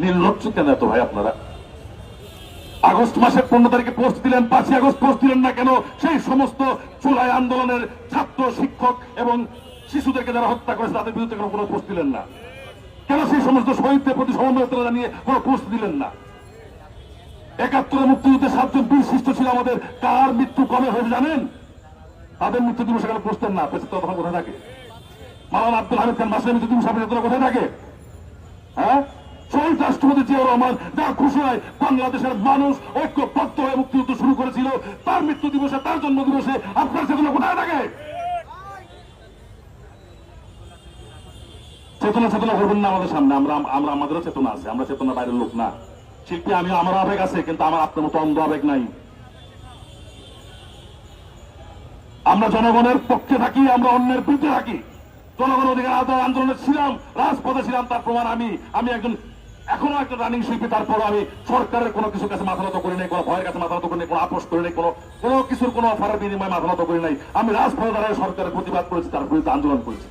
নির্লজ্জ কেন এত ভাই আপনারা? আগস্ট মাসের 15 তারিখে পোস্ট দিলেন, 5ই আগস্ট পোস্ট দিলেন না কেন? সেই সমস্ত জুলাই আন্দোলনের ছাত্র, শিক্ষক এবং শিশুদেরকে যারা হত্যা করেছে তাদের বিরুদ্ধে কোনো পোস্ট দিলেন না কেন? সেই সমস্ত শহীদদের প্রতি সমবেদনা জানিয়ে কোনো পোস্ট দিলেন না? 71 মুক্তিযুদ্ধে 7 জন বীর শিষ্ট ছিল আমাদের, কার মৃত্যু কবে হয়েছে জানেন? তাদের মৃত্যু দিবস এখানে পোস্ট দেন না। তখন কোথায় থাকে? মাওলানা আব্দুল হামিদ খান মাসের মৃত্যু দিবস আপনার কোথায় থাকে? হ্যাঁ, শহীদ রাষ্ট্রপতি জিয়াউর রহমান যা ঘোষণায় বাংলাদেশের মানুষ ঐক্যবদ্ধ হয়ে মুক্তিযুদ্ধ শুরু করেছিল, তার মৃত্যু দিবসে, তার জন্ম দিবসে আপনার চেতনা কোথায় থাকে? চেতনা করবেন না আমাদের সামনে। আমরা আমাদেরও চেতনা আছে, আমরা চেতনা বাইরের লোক না। শিল্পী আমি, আমার আবেগ আছে, কিন্তু আমার আপনার মতো অন্ধ আবেগ নাই। আমরা জনগণের পক্ষে থাকি, আমরা অন্যের বিরুদ্ধে থাকি। জনগণ অধিকার আদায় আন্দোলনে ছিলাম, রাজপথে ছিলাম, তার প্রমাণ আমি একজন এখনো একটা রানিং শিল্পী। তারপরও আমি সরকারের কোনো কিছুর কাছে মাথা নত করি নাই, কোনো ভয়ের কাছে মাথা নত করি নাই, কোনো আপোষ করি নাই, কোনো কিছুর কোনো অফারের বিনিময়ে মাথা নত করি নাই। আমি রাজপথে দাঁড়িয়ে সরকারের প্রতিবাদ করেছি, তার বিরুদ্ধে আন্দোলন করেছি।